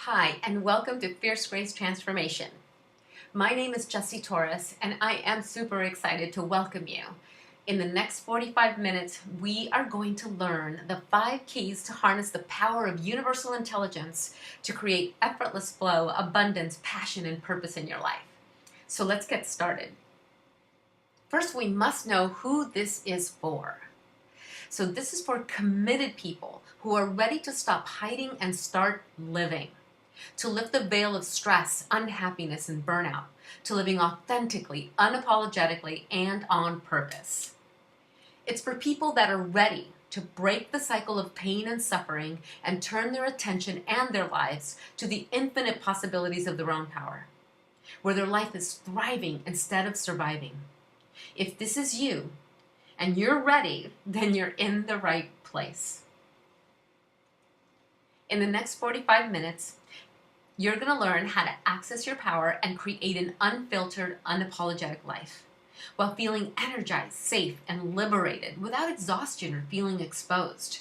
Hi, and welcome to Fierce Grace Transformation. My name is Jessie Torres, and I am super excited to welcome you. In the next 45 minutes, we are going to learn the 5 keys to harness the power of universal intelligence to create effortless flow, abundance, passion, and purpose in your life. So let's get started. First, we must know who this is for. So this is for committed people who are ready to stop hiding and start living. To lift the veil of stress, unhappiness, and burnout, to living authentically, unapologetically, and on purpose. It's for people that are ready to break the cycle of pain and suffering and turn their attention and their lives to the infinite possibilities of their own power, where their life is thriving instead of surviving. If this is you and you're ready, then you're in the right place. In the next 45 minutes, you're going to learn how to access your power and create an unfiltered, unapologetic life while feeling energized, safe, and liberated without exhaustion or feeling exposed.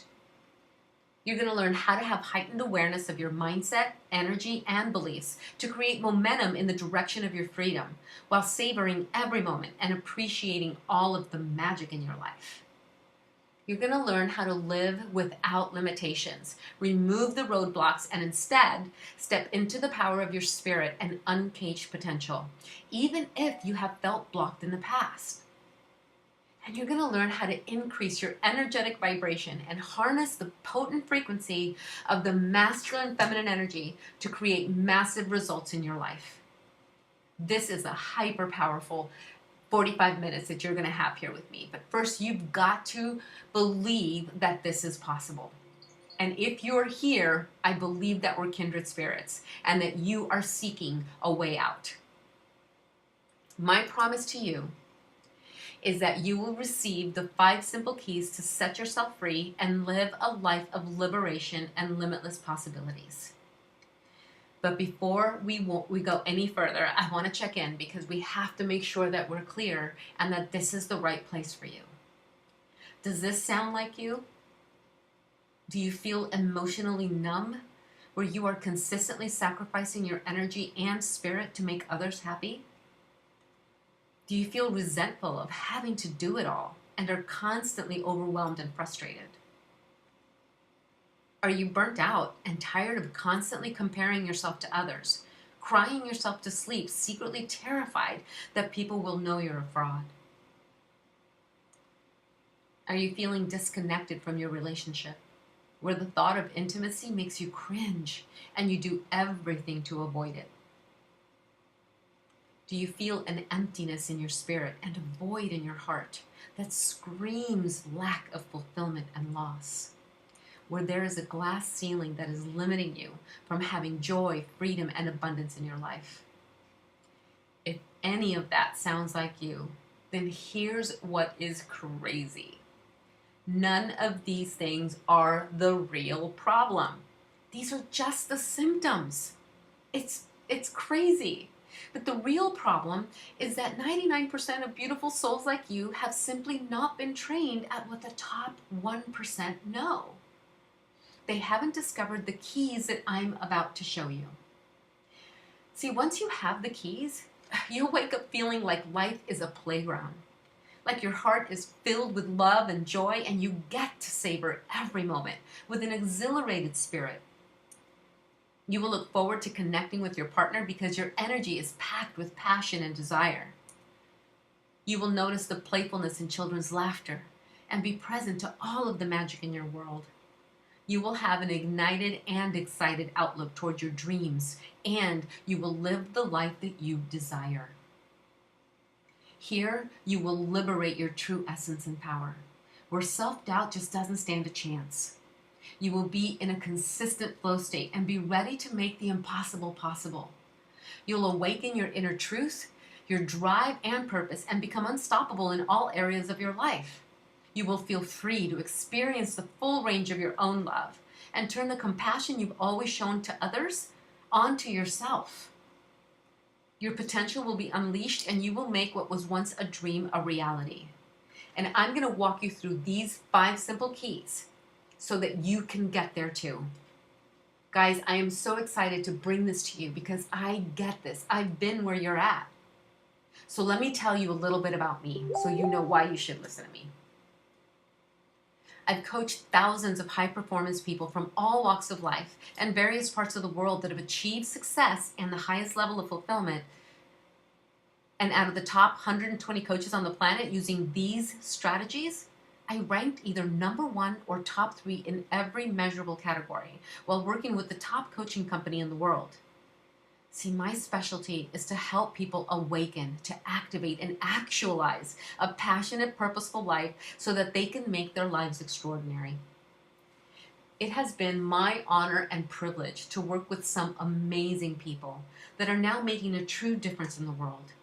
You're going to learn how to have heightened awareness of your mindset, energy, and beliefs to create momentum in the direction of your freedom while savoring every moment and appreciating all of the magic in your life. You're going to learn how to live without limitations, remove the roadblocks, and instead step into the power of your spirit and uncaged potential, even if you have felt blocked in the past. And you're going to learn how to increase your energetic vibration and harness the potent frequency of the masculine and feminine energy to create massive results in your life. This is a hyper powerful 45 minutes that you're going to have here with me. But first, you've got to believe that this is possible. And if you're here, I believe that we're kindred spirits and that you are seeking a way out. My promise to you is that you will receive the 5 simple keys to set yourself free and live a life of liberation and limitless possibilities. But before we go any further, I want to check in because we have to make sure that we're clear and that this is the right place for you. Does this sound like you? Do you feel emotionally numb, where you are consistently sacrificing your energy and spirit to make others happy? Do you feel resentful of having to do it all and are constantly overwhelmed and frustrated? Are you burnt out and tired of constantly comparing yourself to others, crying yourself to sleep, secretly terrified that people will know you're a fraud? Are you feeling disconnected from your relationship, where the thought of intimacy makes you cringe and you do everything to avoid it? Do you feel an emptiness in your spirit and a void in your heart that screams lack of fulfillment and loss, where there is a glass ceiling that is limiting you from having joy, freedom, and abundance in your life? If any of that sounds like you, then here's what is crazy. None of these things are the real problem. These are just the symptoms. It's crazy. But the real problem is that 99% of beautiful souls like you have simply not been trained at what the top 1% know. They haven't discovered the keys that I'm about to show you. See, once you have the keys, you'll wake up feeling like life is a playground, like your heart is filled with love and joy, and you get to savor every moment with an exhilarated spirit. You will look forward to connecting with your partner because your energy is packed with passion and desire. You will notice the playfulness in children's laughter and be present to all of the magic in your world. You will have an ignited and excited outlook toward your dreams, and you will live the life that you desire. Here, you will liberate your true essence and power, where self-doubt just doesn't stand a chance. You will be in a consistent flow state and be ready to make the impossible possible. You'll awaken your inner truth, your drive and purpose, and become unstoppable in all areas of your life. You will feel free to experience the full range of your own love and turn the compassion you've always shown to others onto yourself. Your potential will be unleashed and you will make what was once a dream a reality. And I'm going to walk you through these 5 simple keys so that you can get there too. Guys, I am so excited to bring this to you because I get this. I've been where you're at. So let me tell you a little bit about me so you know why you should listen to me. I've coached thousands of high-performance people from all walks of life and various parts of the world that have achieved success and the highest level of fulfillment. And out of the top 120 coaches on the planet using these strategies, I ranked either number 1 or top 3 in every measurable category while working with the top coaching company in the world. See, my specialty is to help people awaken, to activate and actualize a passionate, purposeful life so that they can make their lives extraordinary. It has been my honor and privilege to work with some amazing people that are now making a true difference in the world.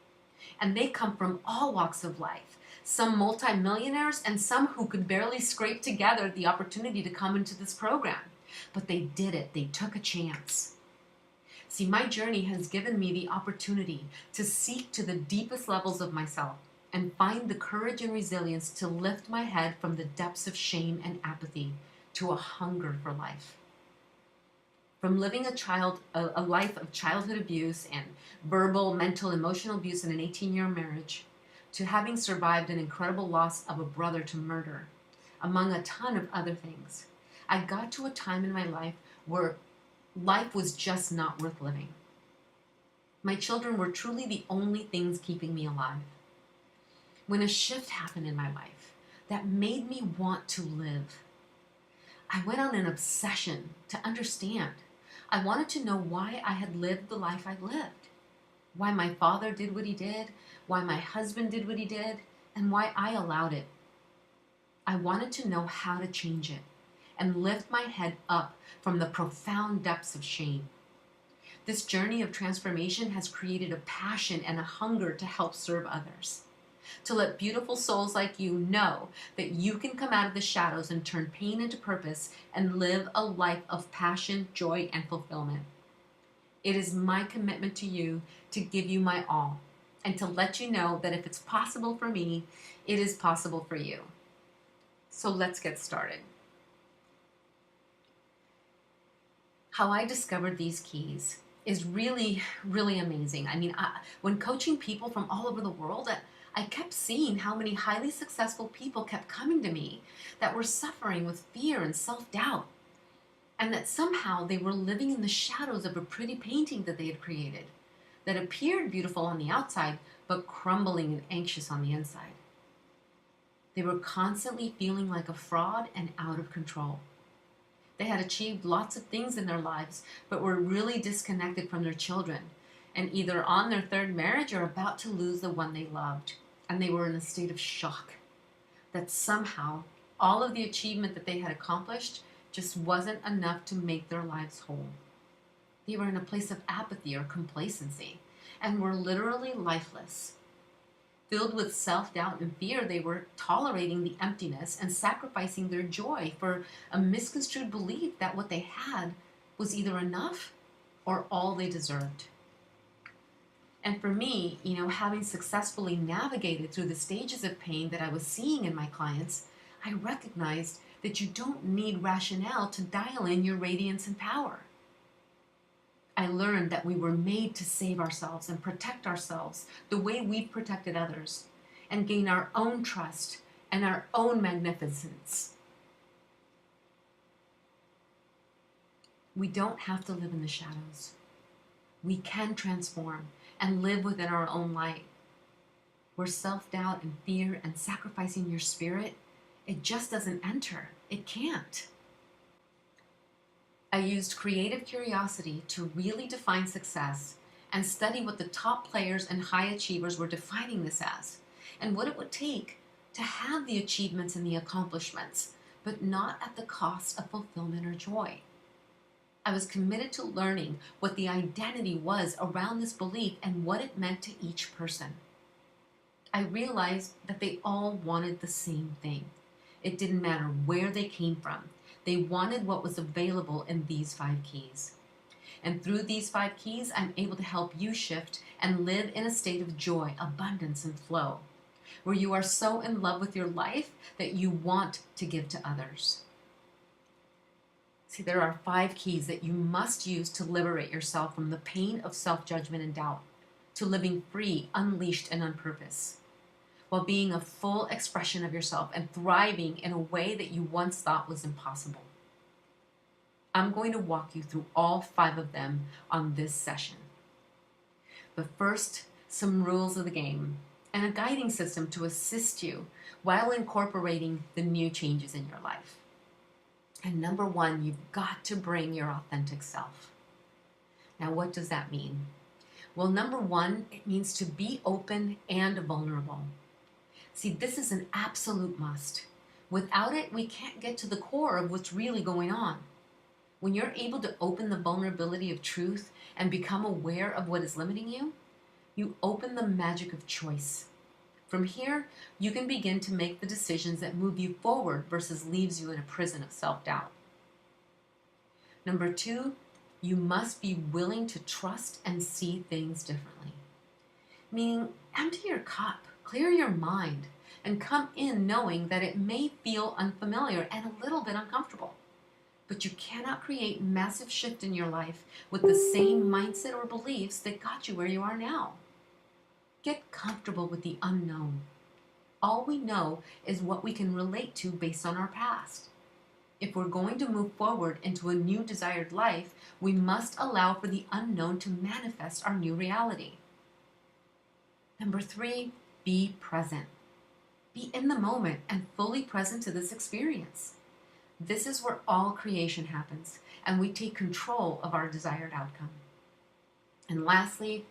And they come from all walks of life, some multimillionaires and some who could barely scrape together the opportunity to come into this program. But they did it. They took a chance. See, my journey has given me the opportunity to seek to the deepest levels of myself and find the courage and resilience to lift my head from the depths of shame and apathy to a hunger for life. From living a life of childhood abuse and verbal, mental, emotional abuse in an 18-year marriage, to having survived an incredible loss of a brother to murder, among a ton of other things, I got to a time in my life where life was just not worth living. My children were truly the only things keeping me alive. When a shift happened in my life that made me want to live, I went on an obsession to understand. I wanted to know why I had lived the life I lived, why my father did what he did, why my husband did what he did, and why I allowed it. I wanted to know how to change it and lift my head up from the profound depths of shame. This journey of transformation has created a passion and a hunger to help serve others, to let beautiful souls like you know that you can come out of the shadows and turn pain into purpose and live a life of passion, joy, and fulfillment. It is my commitment to you to give you my all and to let you know that if it's possible for me, it is possible for you. So let's get started. How I discovered these keys is really, really amazing. I mean, when coaching people from all over the world, I kept seeing how many highly successful people kept coming to me that were suffering with fear and self-doubt, and that somehow they were living in the shadows of a pretty painting that they had created that appeared beautiful on the outside, but crumbling and anxious on the inside. They were constantly feeling like a fraud and out of control. They had achieved lots of things in their lives, but were really disconnected from their children, and either on their third marriage or about to lose the one they loved. And they were in a state of shock that somehow all of the achievement that they had accomplished just wasn't enough to make their lives whole. They were in a place of apathy or complacency and were literally lifeless. Filled with self-doubt and fear, they were tolerating the emptiness and sacrificing their joy for a misconstrued belief that what they had was either enough or all they deserved. And for me, having successfully navigated through the stages of pain that I was seeing in my clients, I recognized that you don't need rationale to dial in your radiance and power. I learned that we were made to save ourselves and protect ourselves the way we've protected others and gain our own trust and our own magnificence. We don't have to live in the shadows. We can transform and live within our own light. Where self-doubt and fear and sacrificing your spirit, it just doesn't enter. It can't. I used creative curiosity to really define success and study what the top players and high achievers were defining this as, and what it would take to have the achievements and the accomplishments, but not at the cost of fulfillment or joy. I was committed to learning what the identity was around this belief and what it meant to each person. I realized that they all wanted the same thing. It didn't matter where they came from. They wanted what was available in these 5 keys. And through these 5 keys, I'm able to help you shift and live in a state of joy, abundance, and flow, where you are so in love with your life that you want to give to others. See, there are 5 keys that you must use to liberate yourself from the pain of self-judgment and doubt, to living free, unleashed, and on purpose, while being a full expression of yourself and thriving in a way that you once thought was impossible. I'm going to walk you through all 5 of them on this session. But first, some rules of the game and a guiding system to assist you while incorporating the new changes in your life. And number 1, you've got to bring your authentic self. Now, what does that mean? Well, number 1, it means to be open and vulnerable. See, this is an absolute must. Without it, we can't get to the core of what's really going on. When you're able to open the vulnerability of truth and become aware of what is limiting you, you open the magic of choice. From here, you can begin to make the decisions that move you forward versus leaves you in a prison of self-doubt. Number 2, you must be willing to trust and see things differently. Meaning, empty your cup, clear your mind, and come in knowing that it may feel unfamiliar and a little bit uncomfortable. But you cannot create massive shift in your life with the same mindset or beliefs that got you where you are now. Get comfortable with the unknown. All we know is what we can relate to based on our past. If we're going to move forward into a new desired life, we must allow for the unknown to manifest our new reality. Number 3, be present. Be in the moment and fully present to this experience. This is where all creation happens, and we take control of our desired outcome. And lastly,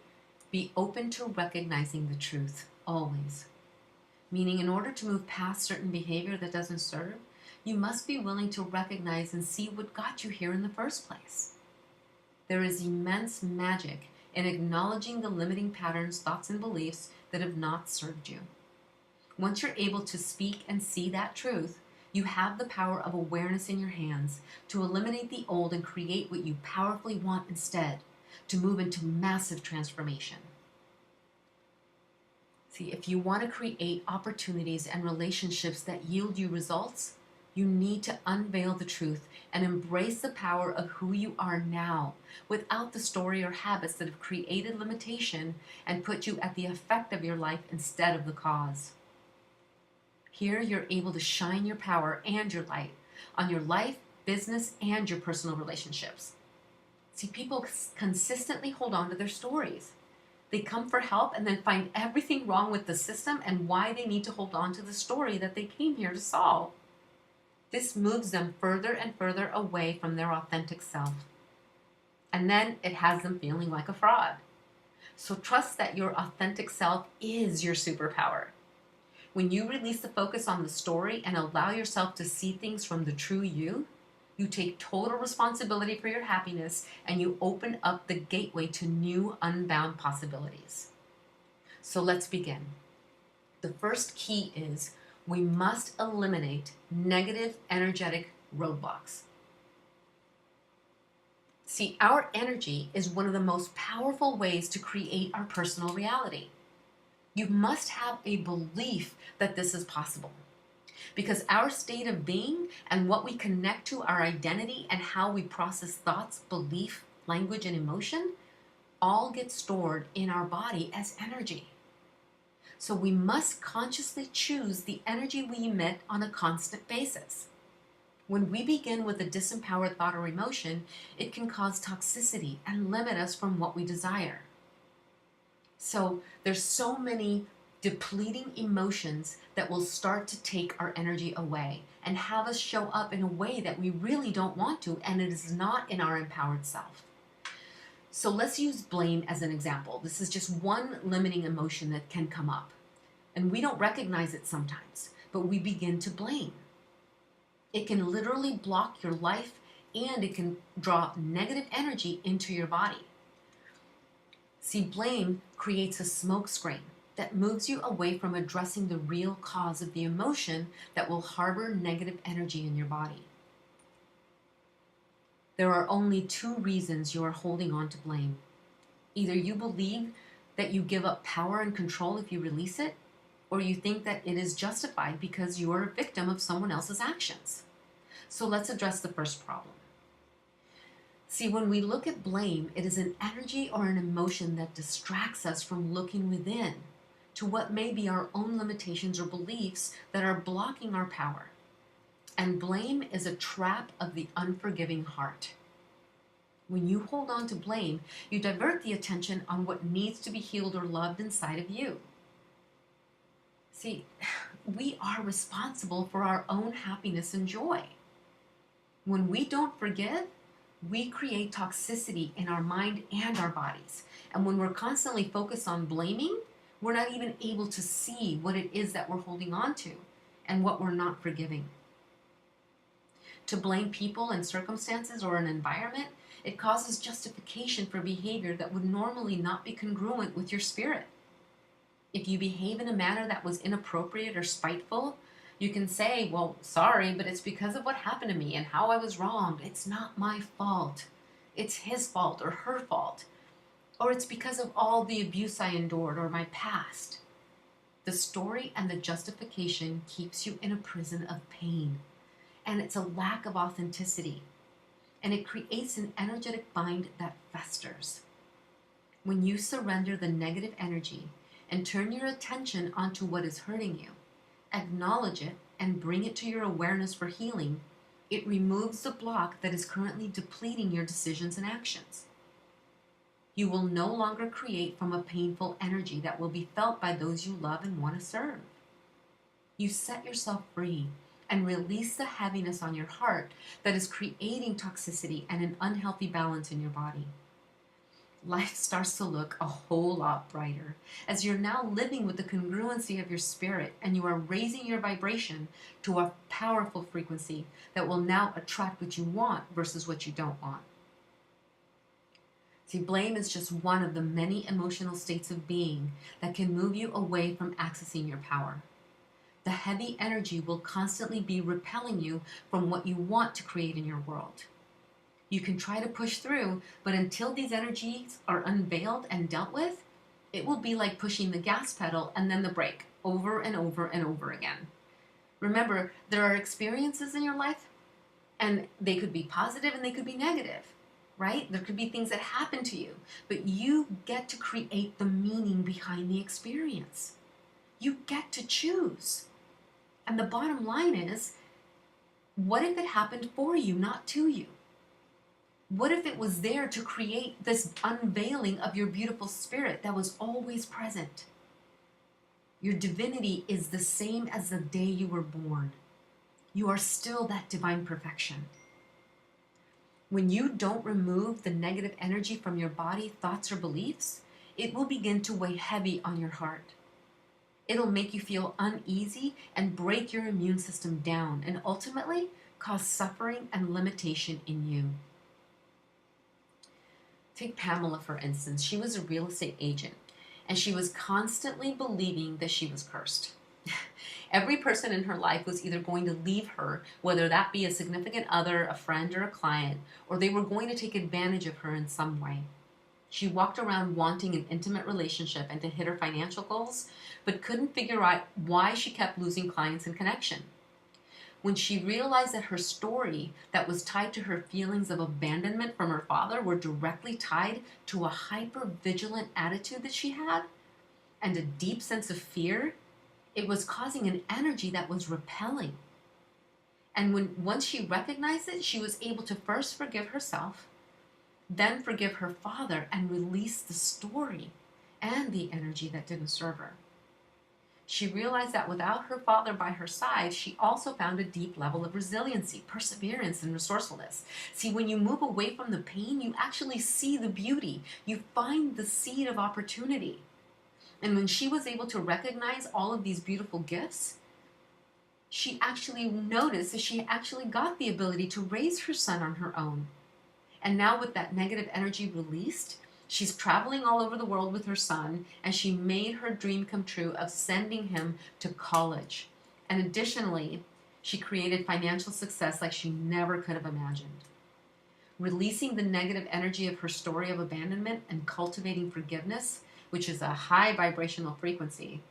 be open to recognizing the truth, always. Meaning, in order to move past certain behavior that doesn't serve, you must be willing to recognize and see what got you here in the first place. There is immense magic in acknowledging the limiting patterns, thoughts, and beliefs that have not served you. Once you're able to speak and see that truth, you have the power of awareness in your hands to eliminate the old and create what you powerfully want instead, to move into massive transformation. See, if you want to create opportunities and relationships that yield you results, you need to unveil the truth and embrace the power of who you are now, without the story or habits that have created limitation and put you at the effect of your life instead of the cause. Here, you're able to shine your power and your light on your life, business, and your personal relationships. See, people consistently hold on to their stories. They come for help and then find everything wrong with the system and why they need to hold on to the story that they came here to solve. This moves them further and further away from their authentic self. And then it has them feeling like a fraud. So trust that your authentic self is your superpower. When you release the focus on the story and allow yourself to see things from the true you take total responsibility for your happiness and you open up the gateway to new unbound possibilities. So let's begin. The first key is we must eliminate negative energetic roadblocks. See, our energy is one of the most powerful ways to create our personal reality. You must have a belief that this is possible, because our state of being and what we connect to our identity and how we process thoughts, belief, language, and emotion all get stored in our body as energy. So we must consciously choose the energy we emit on a constant basis. When we begin with a disempowered thought or emotion, it can cause toxicity and limit us from what we desire. So there's so many depleting emotions that will start to take our energy away and have us show up in a way that we really don't want to, and it is not in our empowered self. So let's use blame as an example. This is just one limiting emotion that can come up. And we don't recognize it sometimes, but we begin to blame. It can literally block your life, and it can draw negative energy into your body. See, blame creates a smokescreen that moves you away from addressing the real cause of the emotion that will harbor negative energy in your body. There are only 2 reasons you are holding on to blame. Either you believe that you give up power and control if you release it, or you think that it is justified because you are a victim of someone else's actions. So let's address the first problem. See, when we look at blame, it is an energy or an emotion that distracts us from looking within to what may be our own limitations or beliefs that are blocking our power. And blame is a trap of the unforgiving heart. When you hold on to blame, you divert the attention on what needs to be healed or loved inside of you. See, we are responsible for our own happiness and joy. When we don't forgive, we create toxicity in our mind and our bodies. And when we're constantly focused on blaming, we're not even able to see what it is that we're holding on to and what we're not forgiving. To blame people and circumstances or an environment, it causes justification for behavior that would normally not be congruent with your spirit. If you behave in a manner that was inappropriate or spiteful, you can say, well, sorry, but it's because of what happened to me and how I was wronged. It's not my fault. It's his fault or her fault. Or it's because of all the abuse I endured or my past. The story and the justification keeps you in a prison of pain. And it's a lack of authenticity. And it creates an energetic bind that festers. When you surrender the negative energy and turn your attention onto what is hurting you, acknowledge it, and bring it to your awareness for healing, it removes the block that is currently depleting your decisions and actions. You will no longer create from a painful energy that will be felt by those you love and want to serve. You set yourself free and release the heaviness on your heart that is creating toxicity and an unhealthy balance in your body. Life starts to look a whole lot brighter as you're now living with the congruency of your spirit and you are raising your vibration to a powerful frequency that will now attract what you want versus what you don't want. See, blame is just one of the many emotional states of being that can move you away from accessing your power. The heavy energy will constantly be repelling you from what you want to create in your world. You can try to push through, but until these energies are unveiled and dealt with, it will be like pushing the gas pedal and then the brake over and over and over again. Remember, there are experiences in your life, and they could be positive and they could be negative, right? There could be things that happen to you, but you get to create the meaning behind the experience. You get to choose. And the bottom line is, what if it happened for you, not to you? What if it was there to create this unveiling of your beautiful spirit that was always present? Your divinity is the same as the day you were born. You are still that divine perfection. When you don't remove the negative energy from your body, thoughts, or beliefs, it will begin to weigh heavy on your heart. It'll make you feel uneasy and break your immune system down and ultimately cause suffering and limitation in you. Take Pamela, for instance. She was a real estate agent, and she was constantly believing that she was cursed. Every person in her life was either going to leave her, whether that be a significant other, a friend, or a client, or they were going to take advantage of her in some way. She walked around wanting an intimate relationship and to hit her financial goals, but couldn't figure out why she kept losing clients and connection. When she realized that her story that was tied to her feelings of abandonment from her father were directly tied to a hyper-vigilant attitude that she had and a deep sense of fear, it was causing an energy that was repelling. And once she recognized it, she was able to first forgive herself, then forgive her father and release the story and the energy that didn't serve her. She realized that without her father by her side, she also found a deep level of resiliency, perseverance, and resourcefulness. See, when you move away from the pain, you actually see the beauty. You find the seed of opportunity. And when she was able to recognize all of these beautiful gifts, she actually noticed that she actually got the ability to raise her son on her own. And now with that negative energy released, she's traveling all over the world with her son, and she made her dream come true of sending him to college. And additionally, she created financial success like she never could have imagined. Releasing the negative energy of her story of abandonment and cultivating forgiveness, which is a high vibrational frequency,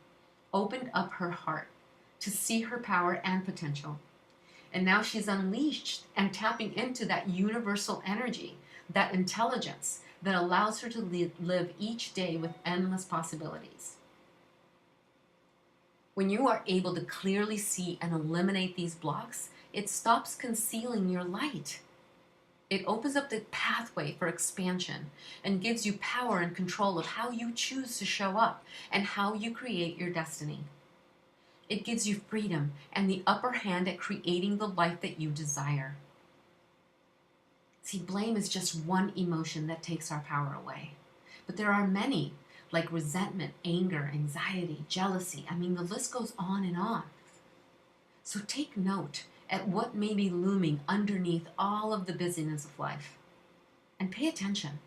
opened up her heart to see her power and potential. And now she's unleashed and tapping into that universal energy that intelligence that allows her to live each day with endless possibilities. When you are able to clearly see and eliminate these blocks, it stops concealing your light. It opens up the pathway for expansion and gives you power and control of how you choose to show up and how you create your destiny. It gives you freedom and the upper hand at creating the life that you desire. See, blame is just one emotion that takes our power away. But there are many, like resentment, anger, anxiety, jealousy. I mean, the list goes on and on. So take note at what may be looming underneath all of the busyness of life. And pay attention.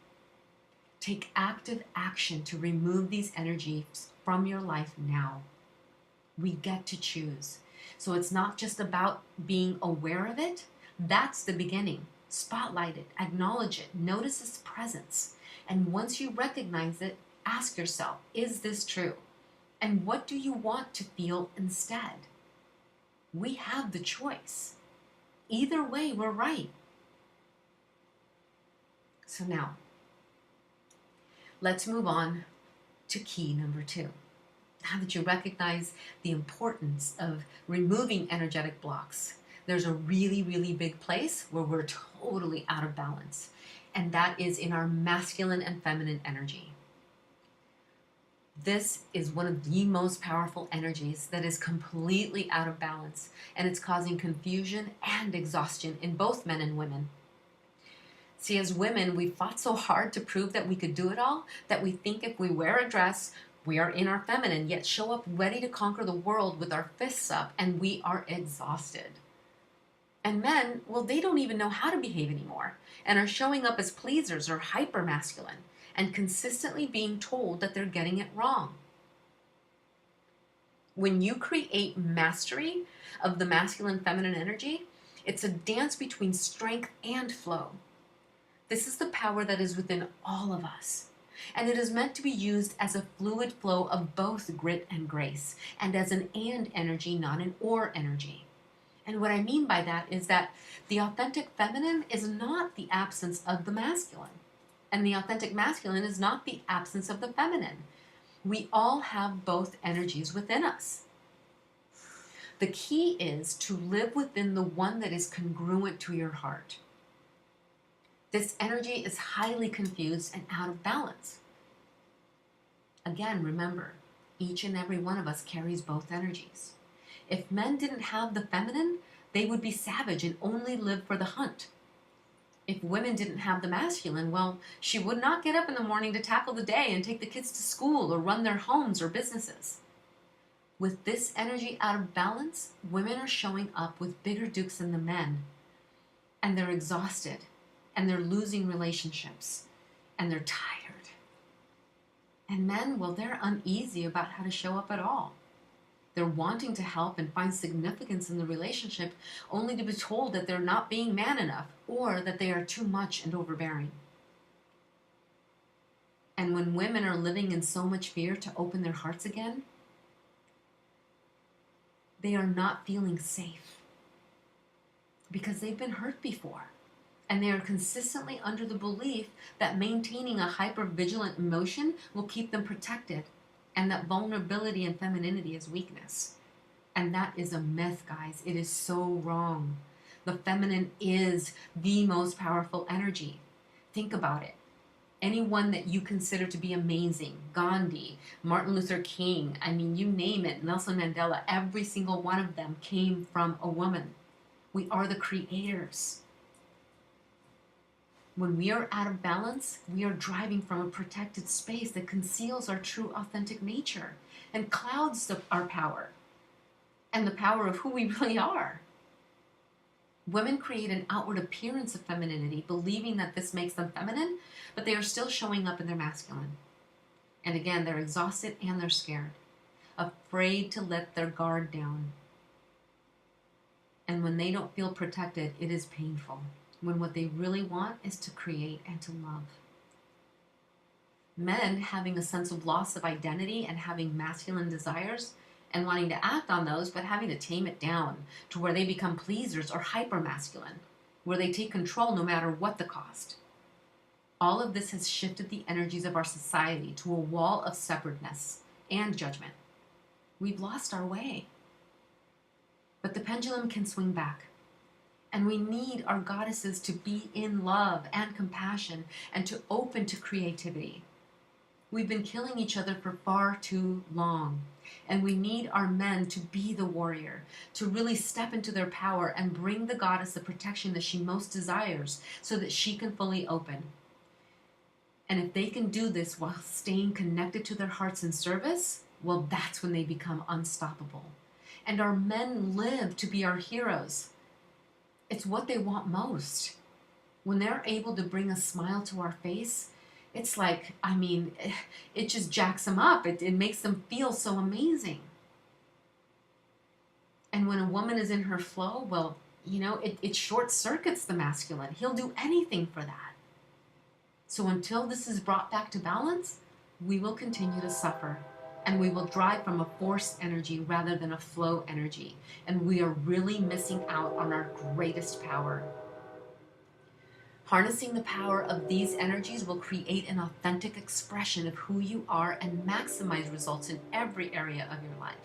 Take active action to remove these energies from your life now. We get to choose. So it's not just about being aware of it. That's the beginning. Spotlight it, acknowledge it, notice its presence. And once you recognize it, ask yourself, is this true? And what do you want to feel instead? We have the choice. Either way, we're right. So now, let's move on to key number 2. Now that you recognize the importance of removing energetic blocks, there's a really, really big place where we're totally out of balance, and that is in our masculine and feminine energy. This is one of the most powerful energies that is completely out of balance, and it's causing confusion and exhaustion in both men and women. See, as women, we fought so hard to prove that we could do it all that we think if we wear a dress, we are in our feminine, yet show up ready to conquer the world with our fists up, and we are exhausted. And men, well, they don't even know how to behave anymore and are showing up as pleasers or hyper-masculine and consistently being told that they're getting it wrong. When you create mastery of the masculine-feminine energy, it's a dance between strength and flow. This is the power that is within all of us, and it is meant to be used as a fluid flow of both grit and grace, and as an and energy, not an or energy. And what I mean by that is that the authentic feminine is not the absence of the masculine, and the authentic masculine is not the absence of the feminine. We all have both energies within us. The key is to live within the one that is congruent to your heart. This energy is highly confused and out of balance. Again, remember, each and every one of us carries both energies. If men didn't have the feminine, they would be savage and only live for the hunt. If women didn't have the masculine, well, she would not get up in the morning to tackle the day and take the kids to school or run their homes or businesses. With this energy out of balance, women are showing up with bigger dukes than the men. And they're exhausted, and they're losing relationships, and they're tired. And men, well, they're uneasy about how to show up at all. They're wanting to help and find significance in the relationship, only to be told that they're not being man enough or that they are too much and overbearing. And when women are living in so much fear to open their hearts again, they are not feeling safe because they've been hurt before. And they are consistently under the belief that maintaining a hyper-vigilant emotion will keep them protected, and that vulnerability and femininity is weakness. And that is a myth, guys. It is so wrong. The feminine is the most powerful energy. Think about it. Anyone that you consider to be amazing, Gandhi, Martin Luther King, I mean, you name it, Nelson Mandela, every single one of them came from a woman. We are the creators. When we are out of balance, we are driving from a protected space that conceals our true authentic nature and clouds our power and the power of who we really are. Women create an outward appearance of femininity, believing that this makes them feminine, but they are still showing up in their masculine. And again, they're exhausted and they're scared, afraid to let their guard down. And when they don't feel protected, it is painful, when what they really want is to create and to love. Men having a sense of loss of identity and having masculine desires and wanting to act on those, but having to tame it down to where they become pleasers or hyper-masculine, where they take control no matter what the cost. All of this has shifted the energies of our society to a wall of separateness and judgment. We've lost our way. But the pendulum can swing back. And we need our goddesses to be in love and compassion and to open to creativity. We've been killing each other for far too long. And we need our men to be the warrior, to really step into their power and bring the goddess the protection that she most desires so that she can fully open. And if they can do this while staying connected to their hearts in service, well, that's when they become unstoppable. And our men live to be our heroes. It's what they want most. When they're able to bring a smile to our face, it's like, it just jacks them up. It makes them feel so amazing. And when a woman is in her flow, well, it short circuits the masculine. He'll do anything for that. So until this is brought back to balance, we will continue to suffer. And we will drive from a forced energy rather than a flow energy. And we are really missing out on our greatest power. Harnessing the power of these energies will create an authentic expression of who you are and maximize results in every area of your life.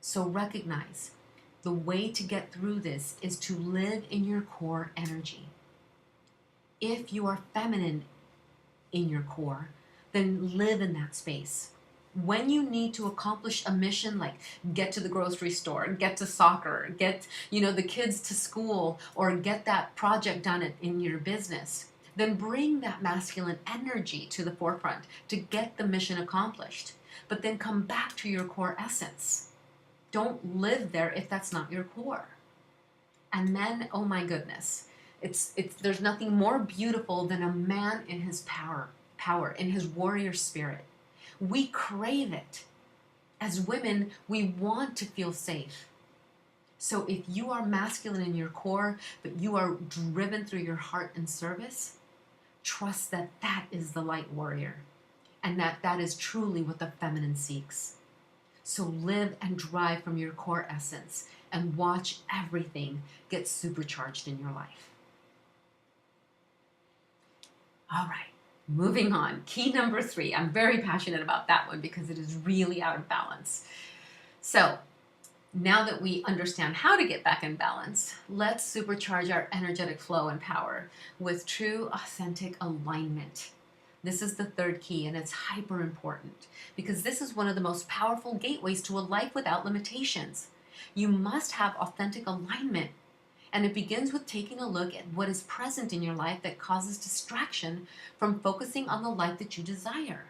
So recognize the way to get through this is to live in your core energy. If you are feminine in your core, then live in that space. When you need to accomplish a mission like get to the grocery store, get to soccer, get the kids to school, or get that project done in your business, then bring that masculine energy to the forefront to get the mission accomplished. But then come back to your core essence. Don't live there if that's not your core. And then, oh my goodness, there's nothing more beautiful than a man in his power, in his warrior spirit. We crave it. As women, we want to feel safe. So if you are masculine in your core, but you are driven through your heart and service, trust that that is the light warrior, and that is truly what the feminine seeks. So live and drive from your core essence and watch everything get supercharged in your life. All right. Moving on, key number 3. I'm very passionate about that one because it is really out of balance. So now that we understand how to get back in balance, let's supercharge our energetic flow and power with true, authentic alignment. This is the third key, and it's hyper important because this is one of the most powerful gateways to a life without limitations. You must have authentic alignment. And it begins with taking a look at what is present in your life that causes distraction from focusing on the life that you desire.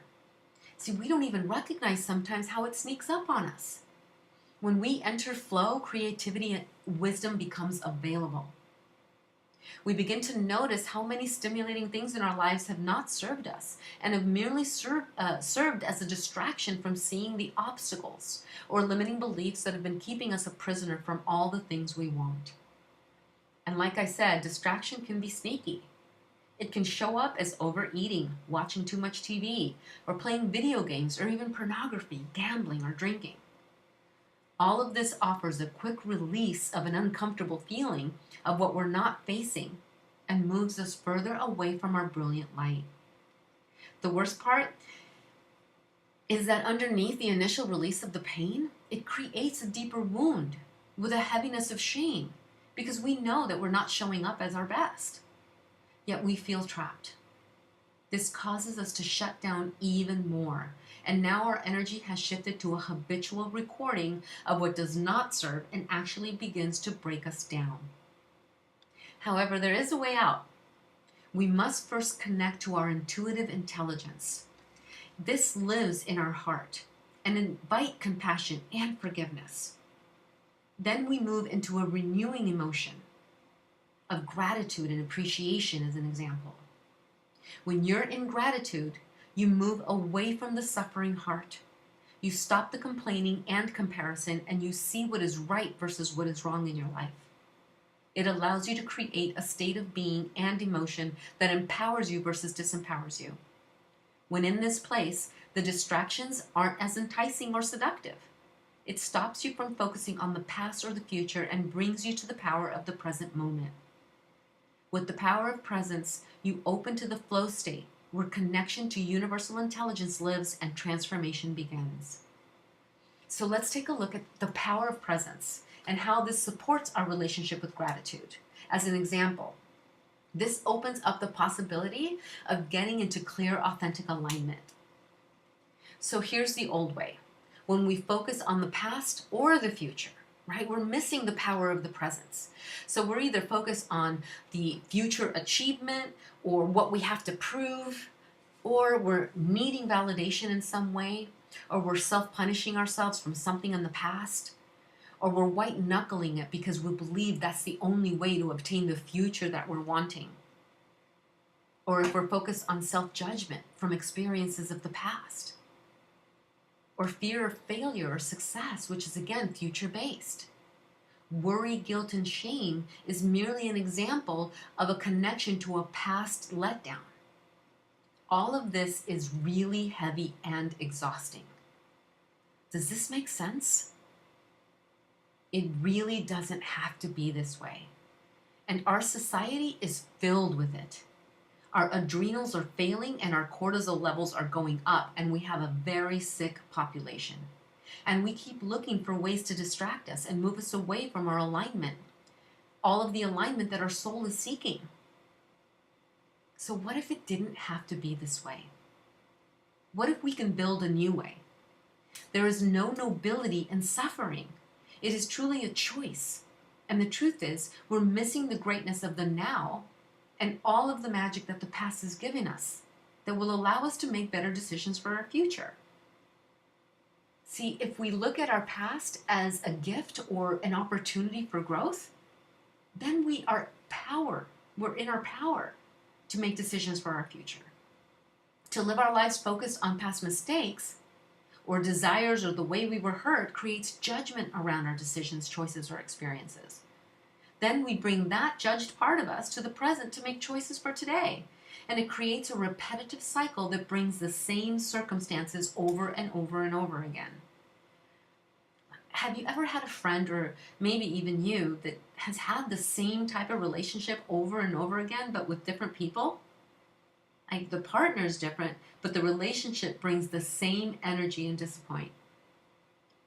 See, we don't even recognize sometimes how it sneaks up on us. When we enter flow, creativity and wisdom becomes available. We begin to notice how many stimulating things in our lives have not served us and have merely served as a distraction from seeing the obstacles or limiting beliefs that have been keeping us a prisoner from all the things we want. And like I said, distraction can be sneaky. It can show up as overeating, watching too much TV, or playing video games, or even pornography, gambling, or drinking. All of this offers a quick release of an uncomfortable feeling of what we're not facing and moves us further away from our brilliant light. The worst part is that underneath the initial release of the pain, it creates a deeper wound with a heaviness of shame, because we know that we're not showing up as our best. Yet we feel trapped. This causes us to shut down even more. And now our energy has shifted to a habitual recording of what does not serve and actually begins to break us down. However, there is a way out. We must first connect to our intuitive intelligence. This lives in our heart and invite compassion and forgiveness. Then we move into a renewing emotion of gratitude and appreciation as an example. When you're in gratitude, you move away from the suffering heart. You stop the complaining and comparison, and you see what is right versus what is wrong in your life. It allows you to create a state of being and emotion that empowers you versus disempowers you. When in this place, the distractions aren't as enticing or seductive. It stops you from focusing on the past or the future and brings you to the power of the present moment. With the power of presence, you open to the flow state where connection to universal intelligence lives and transformation begins. So let's take a look at the power of presence and how this supports our relationship with gratitude. As an example, this opens up the possibility of getting into clear, authentic alignment. So here's the old way. When we focus on the past or the future, right, we're missing the power of the presence. So we're either focused on the future achievement or what we have to prove, or we're needing validation in some way, or we're self-punishing ourselves from something in the past, or we're white-knuckling it because we believe that's the only way to obtain the future that we're wanting. Or if we're focused on self-judgment from experiences of the past, or fear of failure or success, which is again future-based. Worry, guilt, and shame is merely an example of a connection to a past letdown. All of this is really heavy and exhausting. Does this make sense? It really doesn't have to be this way. And our society is filled with it. Our adrenals are failing and our cortisol levels are going up, and we have a very sick population. And we keep looking for ways to distract us and move us away from our alignment, all of the alignment that our soul is seeking. So what if it didn't have to be this way? What if we can build a new way? There is no nobility in suffering. It is truly a choice. And the truth is, we're missing the greatness of the now and all of the magic that the past has given us that will allow us to make better decisions for our future. See, if we look at our past as a gift or an opportunity for growth, then we're in our power to make decisions for our future. To live our lives focused on past mistakes or desires or the way we were hurt creates judgment around our decisions, choices, or experiences. Then we bring that judged part of us to the present to make choices for today. And it creates a repetitive cycle that brings the same circumstances over and over and over again. Have you ever had a friend, or maybe even you, that has had the same type of relationship over and over again, but with different people? Like the partner is different, but the relationship brings the same energy and disappointment.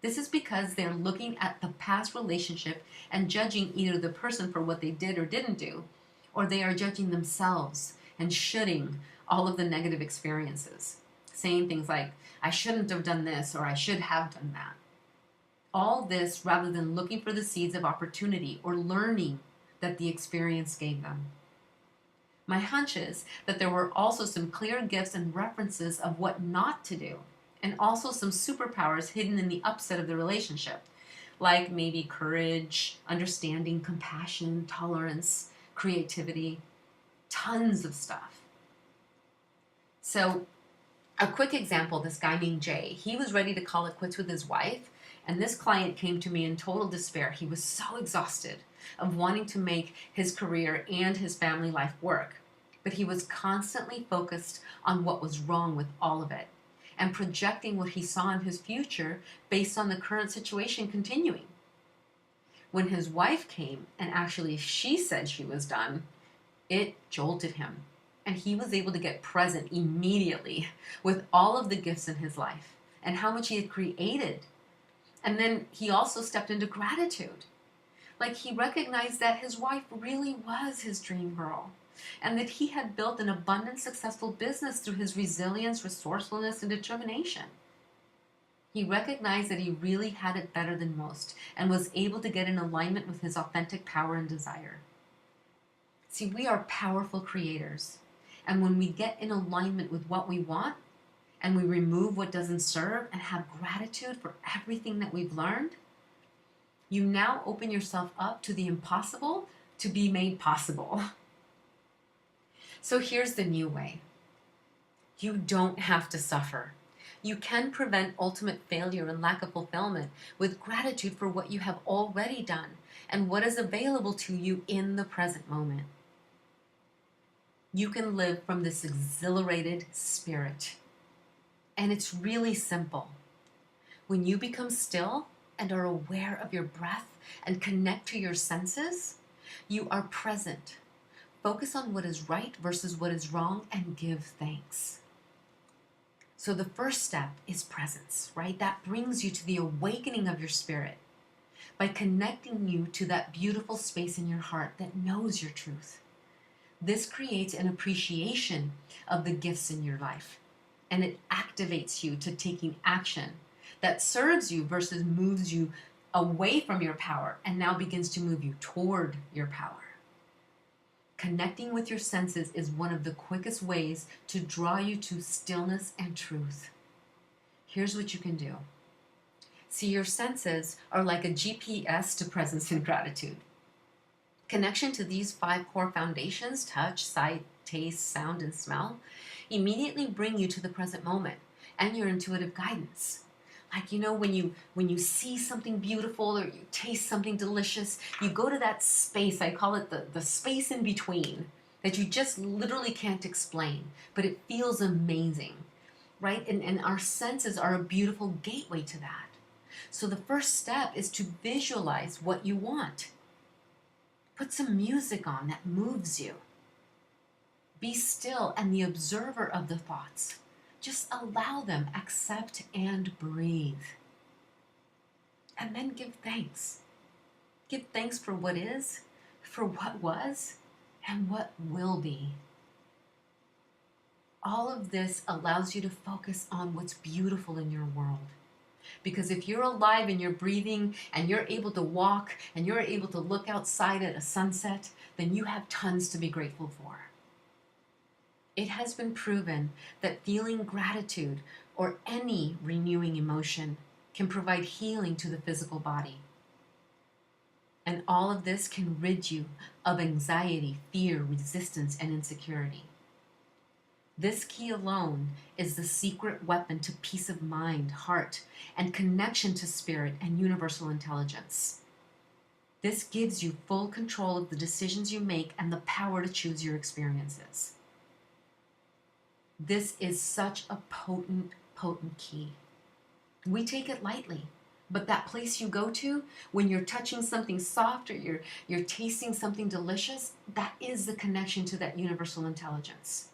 This is because they're looking at the past relationship and judging either the person for what they did or didn't do, or they are judging themselves and shoulding all of the negative experiences, saying things like, I shouldn't have done this, or I should have done that. All this rather than looking for the seeds of opportunity or learning that the experience gave them. My hunch is that there were also some clear gifts and references of what not to do, and also some superpowers hidden in the upset of the relationship, like maybe courage, understanding, compassion, tolerance, creativity, tons of stuff. So a quick example, this guy named Jay, he was ready to call it quits with his wife, and this client came to me in total despair. He was so exhausted of wanting to make his career and his family life work, but he was constantly focused on what was wrong with all of it and projecting what he saw in his future based on the current situation continuing. When his wife came and actually she said she was done, it jolted him, and he was able to get present immediately with all of the gifts in his life and how much he had created. And then he also stepped into gratitude. Like he recognized that his wife really was his dream girl, and that he had built an abundant, successful business through his resilience, resourcefulness, and determination. He recognized that he really had it better than most and was able to get in alignment with his authentic power and desire. See, we are powerful creators, and when we get in alignment with what we want and we remove what doesn't serve and have gratitude for everything that we've learned, you now open yourself up to the impossible to be made possible. So here's the new way. You don't have to suffer. You can prevent ultimate failure and lack of fulfillment with gratitude for what you have already done and what is available to you in the present moment. You can live from this exhilarated spirit. And it's really simple. When you become still and are aware of your breath and connect to your senses, you are present, Focus on what is right versus what is wrong and give thanks. So the first step is presence, right? That brings you to the awakening of your spirit by connecting you to that beautiful space in your heart that knows your truth. This creates an appreciation of the gifts in your life, and it activates you to taking action that serves you versus moves you away from your power and now begins to move you toward your power. Connecting with your senses is one of the quickest ways to draw you to stillness and truth. Here's what you can do. See, your senses are like a GPS to presence and gratitude. Connection to these 5 core foundations, touch, sight, taste, sound, and smell, immediately bring you to the present moment and your intuitive guidance. Like, when you see something beautiful or you taste something delicious, you go to that space, I call it the space in between, that you just literally can't explain, but it feels amazing, right? And our senses are a beautiful gateway to that. So the first step is to visualize what you want. Put some music on that moves you. Be still and the observer of the thoughts. Just allow them, accept and breathe. And then give thanks. Give thanks for what is, for what was, and what will be. All of this allows you to focus on what's beautiful in your world. Because if you're alive and you're breathing and you're able to walk and you're able to look outside at a sunset, then you have tons to be grateful for. It has been proven that feeling gratitude or any renewing emotion can provide healing to the physical body. And all of this can rid you of anxiety, fear, resistance, and insecurity. This key alone is the secret weapon to peace of mind, heart, and connection to spirit and universal intelligence. This gives you full control of the decisions you make and the power to choose your experiences. This is such a potent, potent key. We take it lightly, but that place you go to when you're touching something soft or you're tasting something delicious, that is the connection to that universal intelligence.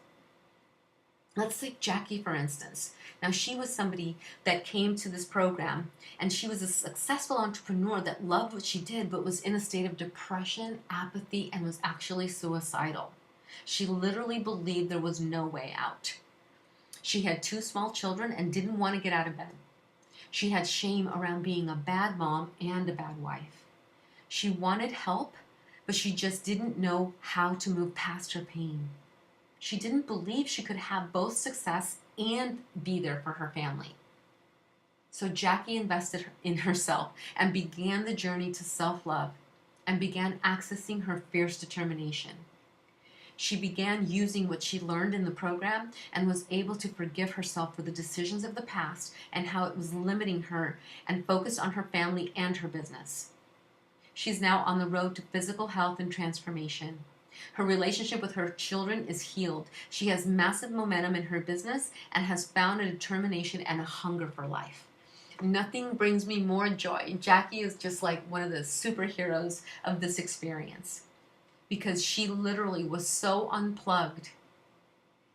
Let's take Jackie, for instance. Now, she was somebody that came to this program, and she was a successful entrepreneur that loved what she did, but was in a state of depression, apathy, and was actually suicidal. She literally believed there was no way out. She had 2 small children and didn't want to get out of bed. She had shame around being a bad mom and a bad wife. She wanted help, but she just didn't know how to move past her pain. She didn't believe she could have both success and be there for her family. So Jackie invested in herself and began the journey to self-love and began accessing her fierce determination. She began using what she learned in the program and was able to forgive herself for the decisions of the past and how it was limiting her, and focused on her family and her business. She's now on the road to physical health and transformation. Her relationship with her children is healed. She has massive momentum in her business and has found a determination and a hunger for life. Nothing brings me more joy. Jackie is just like one of the superheroes of this experience, because she literally was so unplugged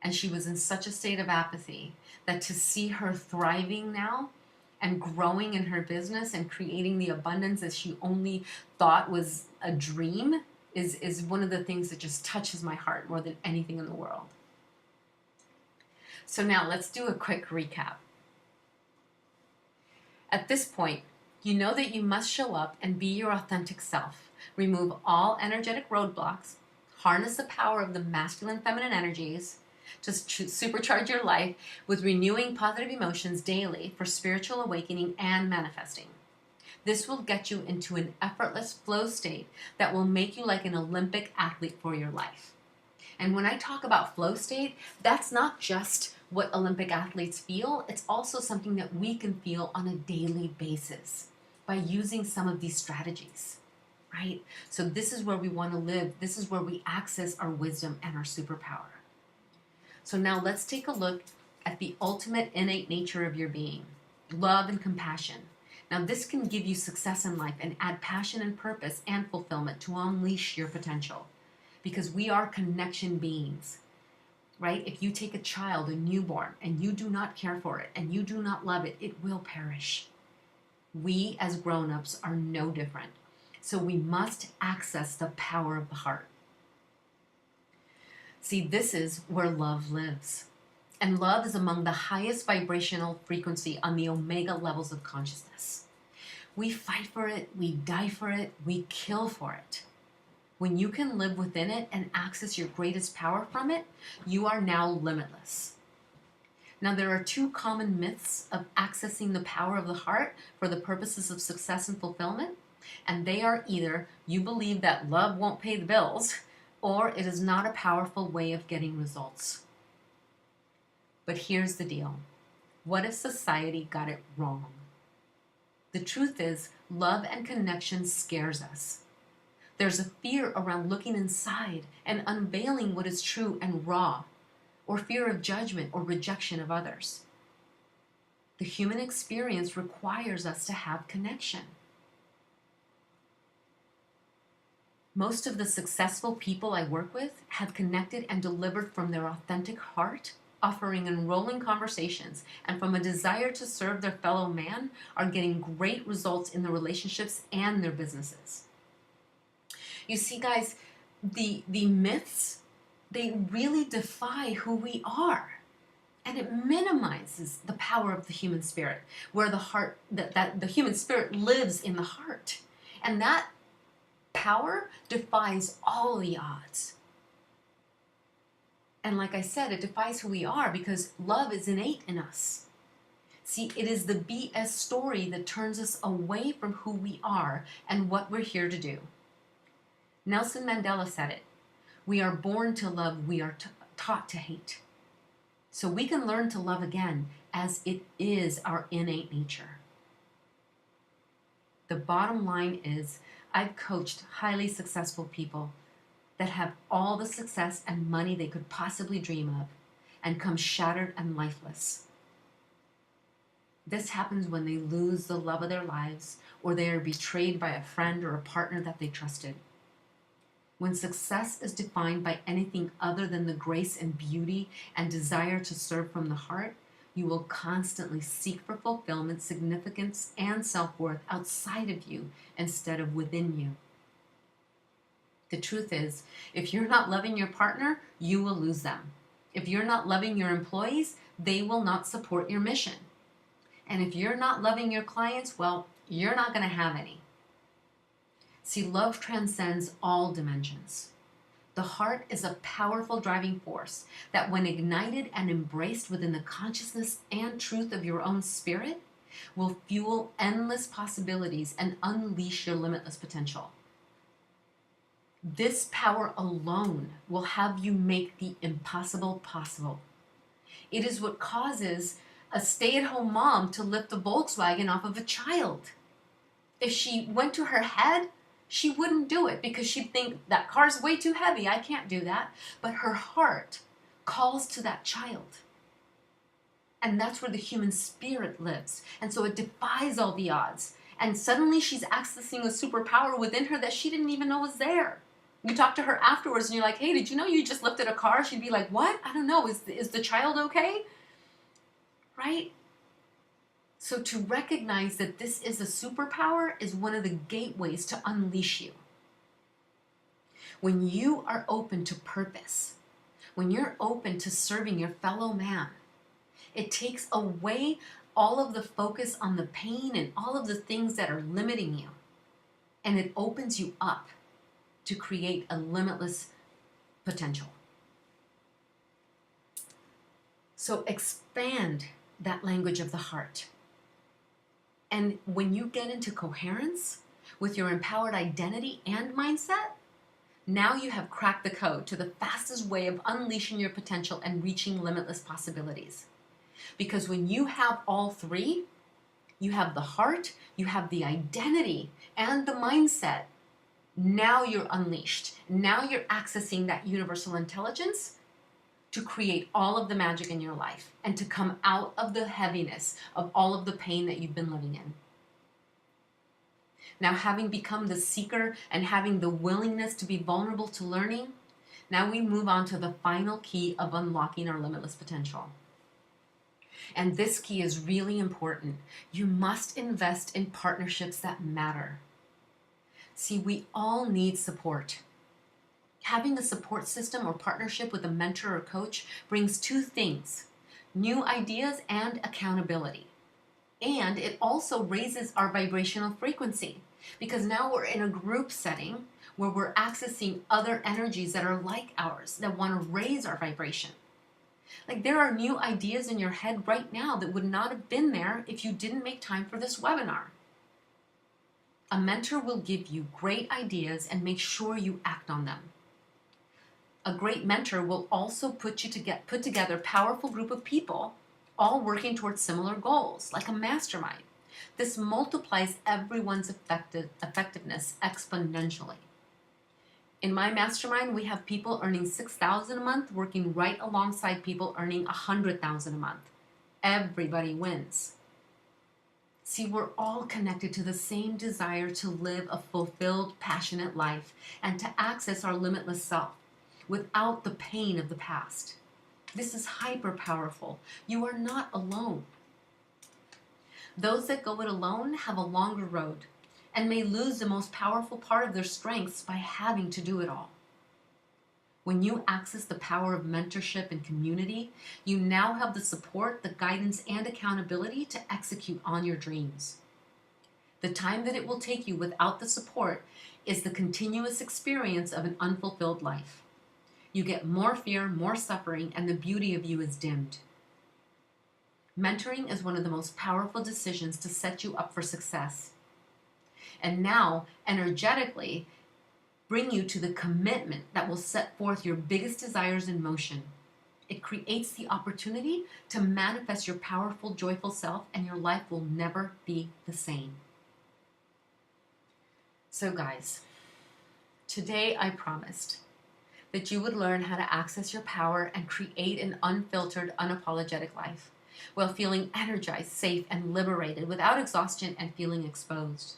and she was in such a state of apathy that to see her thriving now and growing in her business and creating the abundance that she only thought was a dream is one of the things that just touches my heart more than anything in the world. So now let's do a quick recap. At this point, you know that you must show up and be your authentic self. Remove all energetic roadblocks, harness the power of the masculine, feminine energies, just supercharge your life with renewing positive emotions daily for spiritual awakening and manifesting. This will get you into an effortless flow state that will make you like an Olympic athlete for your life. And when I talk about flow state, that's not just what Olympic athletes feel, it's also something that we can feel on a daily basis by using some of these strategies, right? So this is where we want to live. This is where we access our wisdom and our superpower. So now let's take a look at the ultimate innate nature of your being, love and compassion. Now this can give you success in life and add passion and purpose and fulfillment to unleash your potential. because we are connection beings, right? If you take a child, a newborn, and you do not care for it and you do not love it, it will perish. We as grown-ups are no different. So we must access the power of the heart. See, this is where love lives. And love is among the highest vibrational frequency on the omega levels of consciousness. We fight for it, we die for it, we kill for it. When you can live within it and access your greatest power from it, you are now limitless. Now, there are two common myths of accessing the power of the heart for the purposes of success and fulfillment, and they are either you believe that love won't pay the bills, or it is not a powerful way of getting results. But here's the deal. What if society got it wrong? The truth is, love and connection scares us. There's a fear around looking inside and unveiling what is true and raw, or fear of judgment or rejection of others. The human experience requires us to have connection. Most of the successful people I work with have connected and delivered from their authentic heart, offering enrolling conversations, and from a desire to serve their fellow man, are getting great results in their relationships and their businesses. You see, guys, the myths, they really defy who we are. And it minimizes the power of the human spirit, where the heart, that the human spirit lives in the heart. And that power defies all the odds. And like I said, it defies who we are because love is innate in us. See, it is the BS story that turns us away from who we are and what we're here to do. Nelson Mandela said it. We are born to love, we are taught to hate. So we can learn to love again, as it is our innate nature. The bottom line is, I've coached highly successful people that have all the success and money they could possibly dream of and come shattered and lifeless. This happens when they lose the love of their lives, or they are betrayed by a friend or a partner that they trusted. When success is defined by anything other than the grace and beauty and desire to serve from the heart, you will constantly seek for fulfillment, significance, and self-worth outside of you instead of within you. The truth is, if you're not loving your partner, you will lose them. If you're not loving your employees, they will not support your mission. And if you're not loving your clients, well, you're not going to have any. See, love transcends all dimensions. The heart is a powerful driving force that, when ignited and embraced within the consciousness and truth of your own spirit, will fuel endless possibilities and unleash your limitless potential. This power alone will have you make the impossible possible. It is what causes a stay-at-home mom to lift a Volkswagen off of a child. If she went to her head, she wouldn't do it because she'd think that car's way too heavy. I can't do that. But her heart calls to that child. And that's where the human spirit lives. And so it defies all the odds. And suddenly she's accessing a superpower within her that she didn't even know was there. You talk to her afterwards and you're like, hey, did you know you just lifted a car? She'd be like, what? I don't know. Is the child okay? Right? So to recognize that this is a superpower is one of the gateways to unleash you. When you are open to purpose, when you're open to serving your fellow man, it takes away all of the focus on the pain and all of the things that are limiting you. And it opens you up to create a limitless potential. So expand that language of the heart. And when you get into coherence with your empowered identity and mindset, now you have cracked the code to the fastest way of unleashing your potential and reaching limitless possibilities. Because when you have all three, you have the heart, you have the identity, and the mindset. Now you're unleashed. Now you're accessing that universal intelligence to create all of the magic in your life and to come out of the heaviness of all of the pain that you've been living in. Now, having become the seeker and having the willingness to be vulnerable to learning, Now we move on to the final key of unlocking our limitless potential. And this key is really important. You must invest in partnerships that matter. See, we all need support. Having a support system or partnership with a mentor or coach brings two things: new ideas and accountability. And it also raises our vibrational frequency, because now we're in a group setting where we're accessing other energies that are like ours, that want to raise our vibration. Like, there are new ideas in your head right now that would not have been there if you didn't make time for this webinar. A mentor will give you great ideas and make sure you act on them. A great mentor will also put together a powerful group of people, all working towards similar goals, like a mastermind. This multiplies everyone's effectiveness exponentially. In my mastermind, we have people earning $6,000 a month working right alongside people earning $100,000 a month. Everybody wins. See, we're all connected to the same desire to live a fulfilled, passionate life and to access our limitless self without the pain of the past. This is hyper powerful. You are not alone. Those that go it alone have a longer road and may lose the most powerful part of their strengths by having to do it all. When you access the power of mentorship and community, you now have the support, the guidance, and accountability to execute on your dreams. The time that it will take you without the support is the continuous experience of an unfulfilled life. You get more fear, more suffering, and the beauty of you is dimmed. Mentoring is one of the most powerful decisions to set you up for success. And now, energetically, bring you to the commitment that will set forth your biggest desires in motion. It creates the opportunity to manifest your powerful, joyful self, and your life will never be the same. So guys, today I promised that you would learn how to access your power and create an unfiltered, unapologetic life while feeling energized, safe, and liberated without exhaustion and feeling exposed.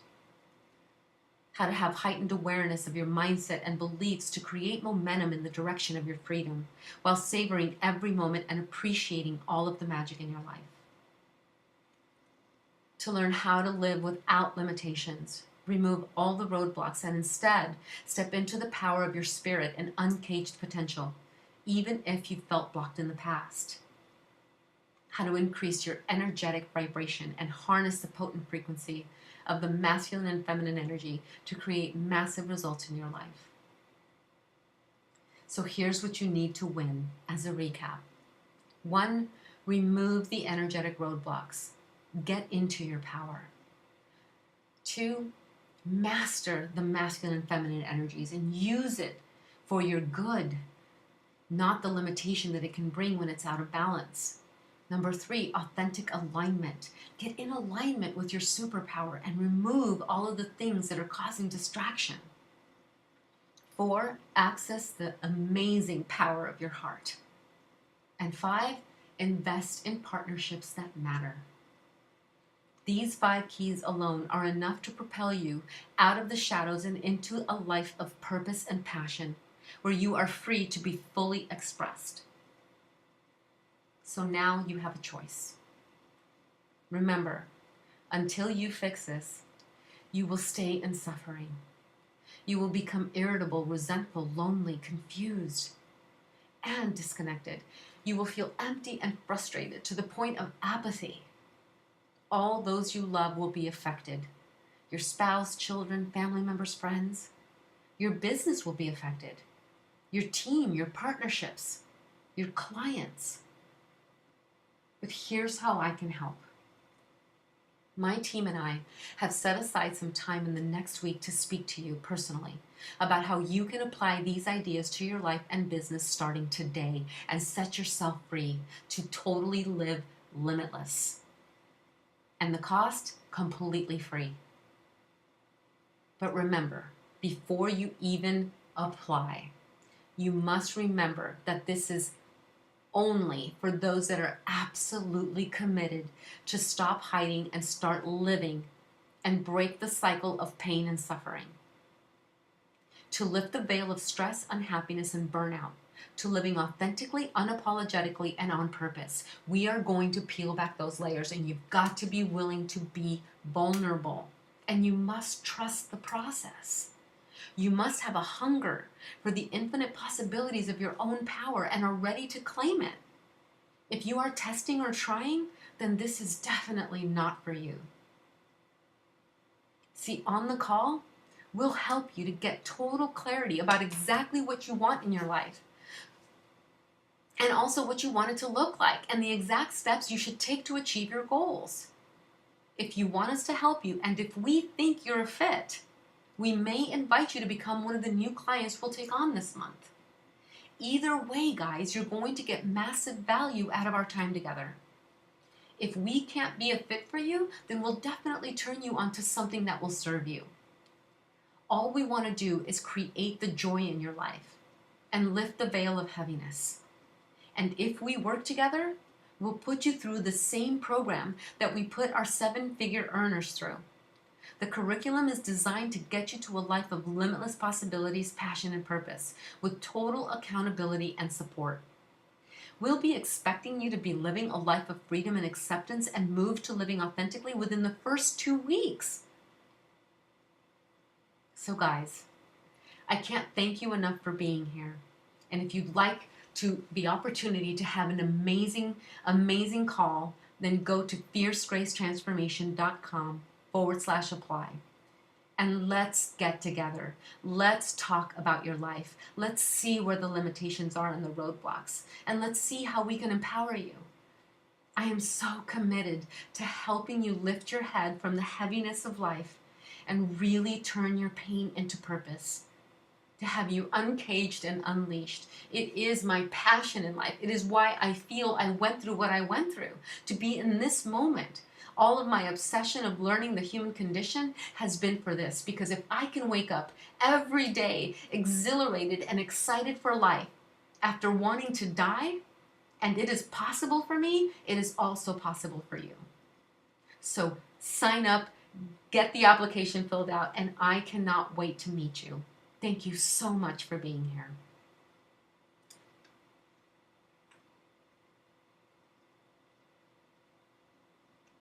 How to have heightened awareness of your mindset and beliefs to create momentum in the direction of your freedom while savoring every moment and appreciating all of the magic in your life. To learn how to live without limitations, remove all the roadblocks, and instead step into the power of your spirit and uncaged potential, even if you felt blocked in the past. How to increase your energetic vibration and harness the potent frequency of the masculine and feminine energy to create massive results in your life. So here's what you need to win as a recap. 1, remove the energetic roadblocks. Get into your power. 2, master the masculine and feminine energies and use it for your good, not the limitation that it can bring when it's out of balance. 3, authentic alignment. Get in alignment with your superpower and remove all of the things that are causing distraction. 4, access the amazing power of your heart. And 5, invest in partnerships that matter. These 5 keys alone are enough to propel you out of the shadows and into a life of purpose and passion, where you are free to be fully expressed. So now you have a choice. Remember, until you fix this, you will stay in suffering. You will become irritable, resentful, lonely, confused, and disconnected. You will feel empty and frustrated to the point of apathy. All those you love will be affected. Your spouse, children, family members, friends. Your business will be affected. Your team, your partnerships, your clients. But here's how I can help. My team and I have set aside some time in the next week to speak to you personally about how you can apply these ideas to your life and business starting today and set yourself free to totally live limitless. And the cost, completely free. But remember, before you even apply, you must remember that this is only for those that are absolutely committed to stop hiding and start living and break the cycle of pain and suffering. to lift the veil of stress, unhappiness, and burnout, to living authentically, unapologetically, and on purpose. We are going to peel back those layers, and you've got to be willing to be vulnerable. And you must trust the process. You must have a hunger for the infinite possibilities of your own power and are ready to claim it. If you are testing or trying, then this is definitely not for you. See, on the call, we'll help you to get total clarity about exactly what you want in your life and also what you want it to look like and the exact steps you should take to achieve your goals. If you want us to help you and if we think you're a fit, we may invite you to become one of the new clients we'll take on this month. Either way, guys, you're going to get massive value out of our time together. If we can't be a fit for you, then we'll definitely turn you onto something that will serve you. All we want to do is create the joy in your life and lift the veil of heaviness. And if we work together, we'll put you through the same program that we put our 7-figure earners through. The curriculum is designed to get you to a life of limitless possibilities, passion, and purpose, with total accountability and support. We'll be expecting you to be living a life of freedom and acceptance and move to living authentically within the first 2 weeks. So guys, I can't thank you enough for being here. And if you'd like the opportunity to have an amazing, amazing call, then go to fiercegracetransformation.com/apply. And let's get together. Let's talk about your life. Let's see where the limitations are and the roadblocks. And let's see how we can empower you. I am so committed to helping you lift your head from the heaviness of life and really turn your pain into purpose. To have you uncaged and unleashed. It is my passion in life. It is why I feel I went through what I went through. To be in this moment. All of my obsession of learning the human condition has been for this. Because if I can wake up every day exhilarated and excited for life after wanting to die, and it is possible for me, it is also possible for you. So sign up, get the application filled out, and I cannot wait to meet you. Thank you so much for being here.